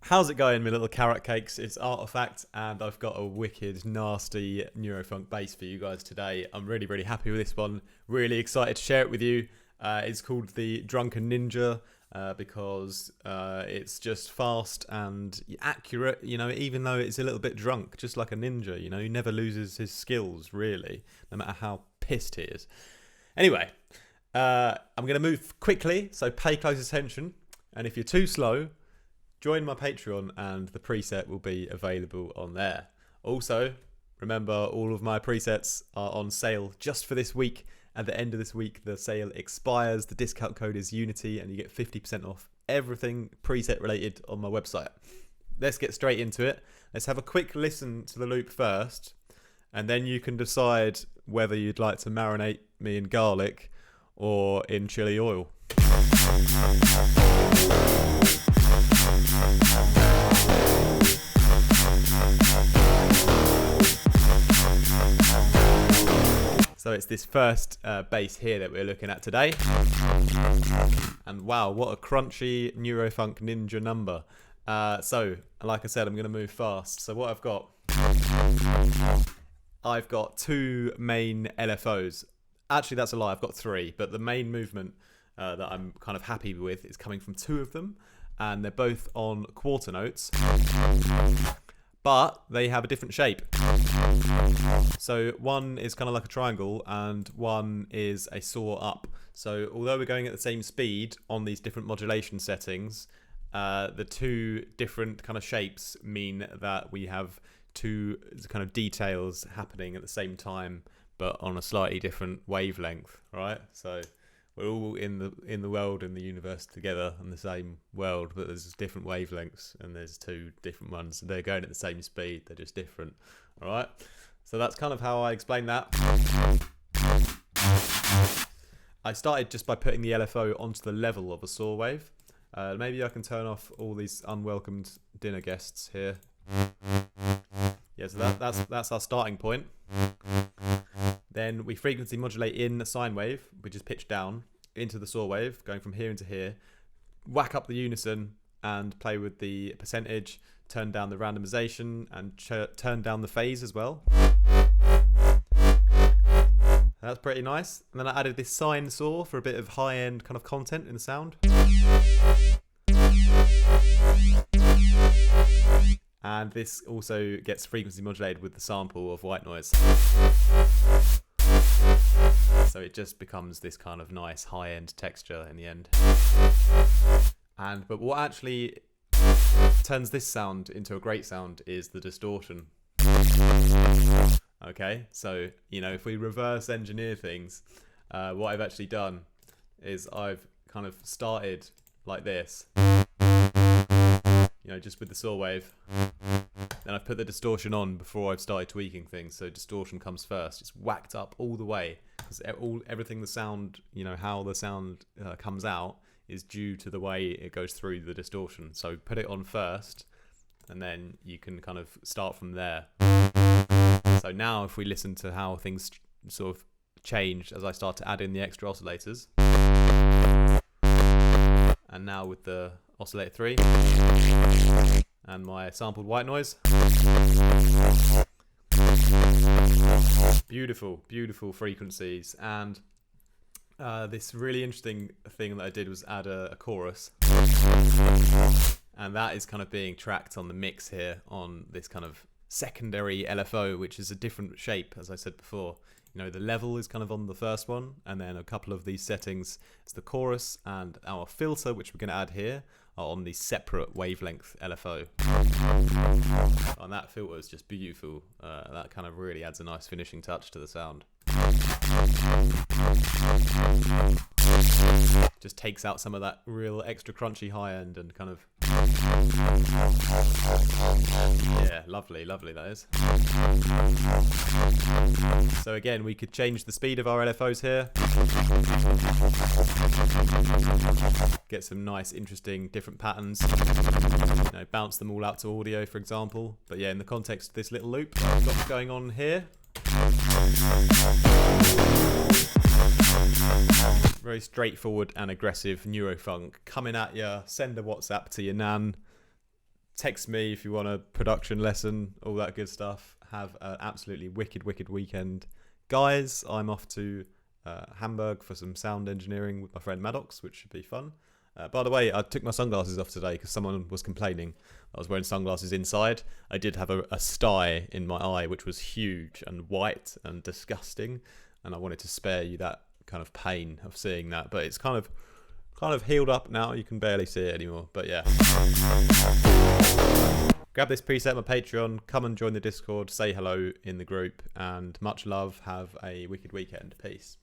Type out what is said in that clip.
How's it going, my little carrot cakes? It's Artifact, and I've got a wicked, nasty Neurofunk bass for you guys today. I'm really, really happy with this one. Really excited to share it with you. It's called the Drunken Ninja because it's just fast and accurate, you know, even though it's a little bit drunk, just like a ninja, you know, he never loses his skills, really, no matter how pissed he is. Anyway, I'm going to move quickly, so pay close attention, and if you're too slow, join my Patreon and the preset will be available on there. Also, remember all of my presets are on sale just for this week. At the end of this week, the sale expires. The discount code is Unity and you get 50% off everything preset related on my website. Let's get straight into it. Let's have a quick listen to the loop first, and then you can decide whether you'd like to marinate me in garlic or in chili oil. So it's this first bass here that we're looking at today. And wow, what a crunchy Neurofunk Ninja number. So, like I said, I'm going to move fast. So what I've got two main LFOs. Actually, that's a lie, I've got three. But the main movement that I'm kind of happy with is coming from two of them. And they're both on quarter notes. But they have a different shape. So one is kind of like a triangle and one is a saw up. So although we're going at the same speed on these different modulation settings, the two different kind of shapes mean that we have two kind of details happening at the same time, but on a slightly different wavelength, right? So we're all in the world, in the universe together, in the same world, but there's different wavelengths, and there's two different ones. They're going at the same speed, they're just different. All right, so that's kind of how I explain that. I started just by putting the LFO onto the level of a saw wave. Maybe I can turn off all these unwelcomed dinner guests here. Yeah, so that's our starting point. Then we frequency modulate in a sine wave, which is pitched down, into the saw wave, going from here into here. Whack up the unison and play with the percentage, turn down the randomization, and turn down the phase as well. That's pretty nice. And then I added this sine saw for a bit of high-end kind of content in the sound. And this also gets frequency modulated with the sample of white noise. So it just becomes this kind of nice high-end texture in the end. But what actually turns this sound into a great sound is the distortion. Okay, so, you know, if we reverse engineer things, what I've actually done is I've kind of started like this, you know, just with the saw wave. Then I've put the distortion on before I've started tweaking things, so distortion comes first. It's whacked up all the way, because everything the sound, you know, how the sound comes out is due to the way it goes through the distortion. So put it on first, and then you can kind of start from there. So now if we listen to how things sort of change as I start to add in the extra oscillators, and now with the oscillator 3 and my sampled white noise, beautiful, beautiful frequencies. And this really interesting thing that I did was add a chorus, and that is kind of being tracked on the mix here on this kind of secondary LFO, which is a different shape, as I said before. You know, the level is kind of on the first one, and then a couple of these settings, it's the chorus, and our filter, which we're going to add here, are on the separate wavelength LFO. And that filter is just beautiful. That kind of really adds a nice finishing touch to the sound. Just takes out some of that real extra crunchy high end and kind of, yeah, lovely, lovely that is. So again, we could change the speed of our LFOs here. Get some nice, interesting, different patterns. You know, bounce them all out to audio, for example. But yeah, in the context of this little loop that I've got going on here, very straightforward and aggressive Neurofunk coming at you. Send a WhatsApp to your nan. Text me if you want a production lesson, all that good stuff. Have an absolutely wicked weekend. Guys, I'm off to Hamburg for some sound engineering with my friend Maddox, which should be fun. By the way, I took my sunglasses off today because someone was complaining I was wearing sunglasses inside. I did have a sty in my eye, which was huge and white and disgusting, and I wanted to spare you that kind of pain of seeing that. But it's kind of healed up now. You can barely see it anymore. But yeah. Grab this preset on my Patreon. Come and join the Discord. Say hello in the group. And much love. Have a wicked weekend. Peace.